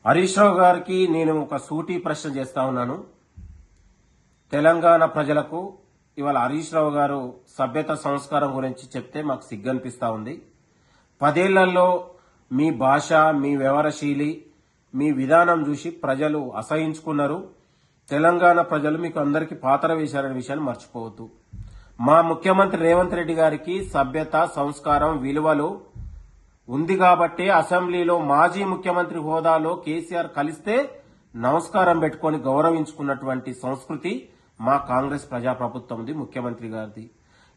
హరీష్ రావు గారికి నేను ఒక సూటి ప్రశ్న చేస్తా ఉన్నాను. తెలంగాణ ప్రజలకు ఇవాళ హరీష్ రావు గారు సభ్యత సంస్కారం గురించి చెప్తే మాకు సిగ్గనిపిస్తా ఉంది. 10 ఏళ్లలో మీ భాష, మీ వ్యవహారశీలి, మీ విధానం చూసి ప్రజలు అసహించుకున్నారు. తెలంగాణ ప్రజలు మీకు అందరికీ పాతర వేశారనే విషయాన్ని మర్చిపోవద్దు. మా ముఖ్యమంత్రి రేవంత్ రెడ్డి గారికి సభ్యత, సంస్కారం, విలువలు ఉంది కాబట్టి అసెంబ్లీలో మాజీ ముఖ్యమంత్రి హోదాలో కేసీఆర్ కలిస్తే నమస్కారం పెట్టుకొని గౌరవించుకున్నటువంటి సంస్కృతి మా కాంగ్రెస్ ప్రజాప్రభుత్వంది, ముఖ్యమంత్రి గారిది.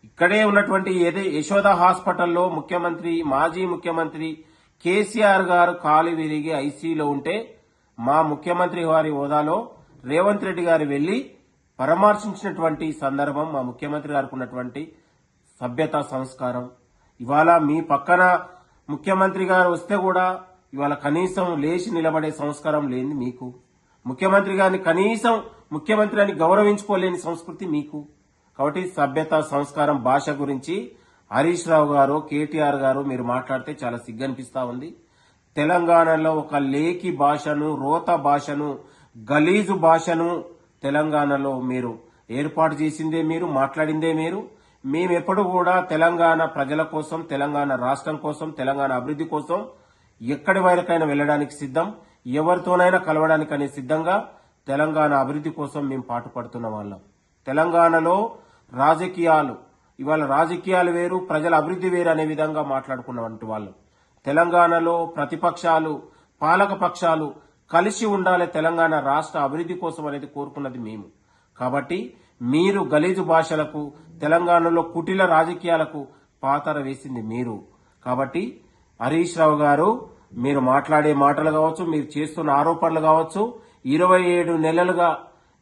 ఇక్కడే ఉన్నటువంటి యశోద హాస్పిటల్లో మాజీ ముఖ్యమంత్రి కేసీఆర్ గారు కాలు విరిగి ఐసీలో ఉంటే మా ముఖ్యమంత్రి వారి హోదాలో రేవంత్ రెడ్డి గారు వెళ్లి పరామర్శించినటువంటి సందర్భం మా ముఖ్యమంత్రి గారికి ఉన్నటువంటి సభ్యత, సంస్కారం. ఇవాళ మీ పక్కన ముఖ్యమంత్రి గారు వస్తే కూడా ఇవాళ కనీసం లేచి నిలబడే సంస్కారం లేని మీకు, ముఖ్యమంత్రి గారిని కనీసం ముఖ్యమంత్రి అని గౌరవించుకోలేని సంస్కృతి మీకు. కాబట్టి సభ్యత, సంస్కారం, భాష గురించి హరీష్ రావు గారు, కేటీఆర్ గారు మీరు మాట్లాడితే చాలా సిగ్గనిపిస్తా ఉంది. తెలంగాణలో ఒక లేఖి భాషను, రోత భాషను, గలీజు భాషను తెలంగాణలో మీరు ఏర్పాటు చేసిందే మీరు, మాట్లాడిందే మీరు. మేమెప్పుడు కూడా తెలంగాణ ప్రజల కోసం, తెలంగాణ రాష్ట్రం కోసం, తెలంగాణ అభివృద్ధి కోసం ఎక్కడి వరకైనా వెళ్లడానికి సిద్ధం, ఎవరితోనైనా కలవడానికనే సిద్ధంగా తెలంగాణ అభివృద్ధి కోసం మేము పాటుపడుతున్న వాళ్ళం. తెలంగాణలో ఇవాళ రాజకీయాలు వేరు, ప్రజల అభివృద్ధి వేరు అనే విధంగా మాట్లాడుకున్నటువంటి వాళ్ళం. తెలంగాణలో ప్రతిపక్షాలు, పాలక పక్షాలు కలిసి ఉండాలి తెలంగాణ రాష్ట్ర అభివృద్ధి కోసం అనేది కోరుకున్నది మేము. కాబట్టి మీరు గలీజు భాషలకు, తెలంగాణలో కుటిల రాజకీయాలకు పాతర వేసింది మీరు. కాబట్టి హరీష్ రావు గారు మీరు మాట్లాడే మాటలు కావచ్చు, మీరు చేస్తున్న ఆరోపణలు కావచ్చు, 27 నెలలుగా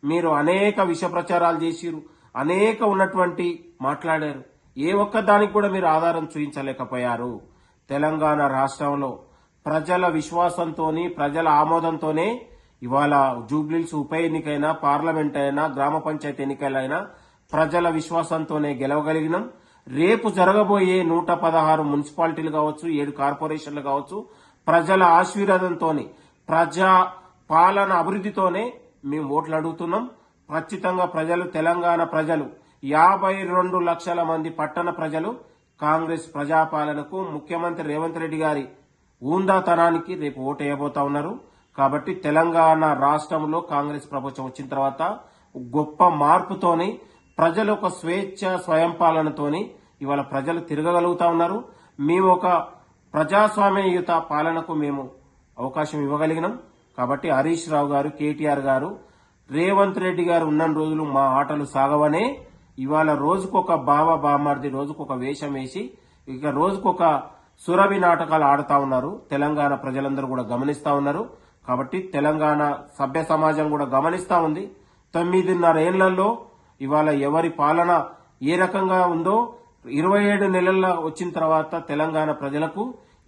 మీరు అనేక విష ప్రచారాలు చేసిరు, అనేక ఉన్నటువంటి మాట్లాడారు. ఏ ఒక్క దానికి కూడా మీరు ఆధారం చూపించలేకపోయారు. తెలంగాణ రాష్ట్రంలో ప్రజల విశ్వాసంతోని, ప్రజల ఆమోదంతోనే ఇవాళ జూబ్లీహిల్స్ ఉప ఎన్నికైనా, పార్లమెంట్ అయినా, గ్రామ పంచాయతీ ఎన్నికలైనా ప్రజల విశ్వాసంతోనే గెలవగలిగినాం. రేపు జరగబోయే 116 మున్సిపాలిటీలు కావచ్చు, 7 కార్పొరేషన్లు కావచ్చు, ప్రజల ఆశీర్వాదంతోనే, ప్రజా పాలన అభివృద్ధితోనే మేము ఓట్లు అడుగుతున్నాం. ఖచ్చితంగా తెలంగాణ ప్రజలు 52 లక్షల మంది పట్టణ ప్రజలు కాంగ్రెస్ ప్రజాపాలనకు, ముఖ్యమంత్రి రేవంత్ రెడ్డి గారి ఊందాతనానికి రేపు ఓటు వేయబోతా ఉన్నారు. కాబట్టి తెలంగాణ రాష్ట్రంలో కాంగ్రెస్ ప్రభుత్వం వచ్చిన తర్వాత గొప్ప మార్పుతోని, ప్రజలు ఒక స్వేచ్ఛ, స్వయం పాలనతోని ఇవాళ ప్రజలు తిరగగలుగుతా ఉన్నారు. మేము ఒక ప్రజాస్వామ్యయుత పాలనకు మేము అవకాశం ఇవ్వగలిగినాం. కాబట్టి హరీష్ రావు గారు, కేటీఆర్ గారు, రేవంత్ రెడ్డి గారు ఉన్న రోజులు మా ఆటలు సాగవనే ఇవాళ రోజుకొక బామర్ది, రోజుకొక వేషం వేసి ఇక రోజుకొక సురభి నాటకాలు ఆడుతా ఉన్నారు. తెలంగాణ ప్రజలందరూ కూడా గమనిస్తా ఉన్నారు. కాబట్టి తెలంగాణ సభ్య సమాజం కూడా గమనిస్తా ఉంది. 9.5 ఏళ్లలో ఇవాళ ఎవరి పాలన ఏ రకంగా ఉందో 27 నెలల్లో వచ్చిన తర్వాత తెలంగాణ ప్రజలకు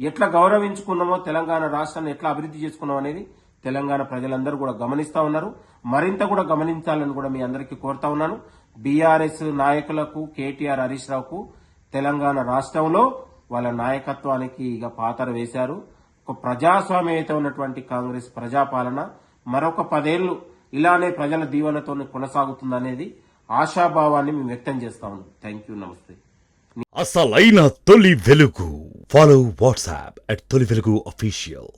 ఎట్లా గౌరవించుకున్నామో, తెలంగాణ రాష్ట్రాన్ని ఎట్లా అభివృద్ధి చేసుకున్నాం అనేది తెలంగాణ ప్రజలందరూ కూడా గమనిస్తా ఉన్నారు. మరింత కూడా గమనించాలని కూడా మీ అందరికీ కోరుతా ఉన్నాను. బీఆర్ఎస్ నాయకులకు, కేటీఆర్, హరీష్ రావుకు తెలంగాణ రాష్ట్రంలో వాళ్ళ నాయకత్వానికి ఇక పాతర వేశారు. ఒక ప్రజాస్వామ్యత ఉన్నటువంటి కాంగ్రెస్ ప్రజాపాలన మరొక 10 ఏళ్లు ఇలానే ప్రజల దీవెనతో కొనసాగుతుందనేది ఆశాభావాన్ని మేము వ్యక్తం చేస్తా ఉన్నాం. థ్యాంక్ యూ, నమస్తే. అసలైన తొలి వెలుగు. ఫాలో వాట్సాప్ @తొలి వెలుగు official.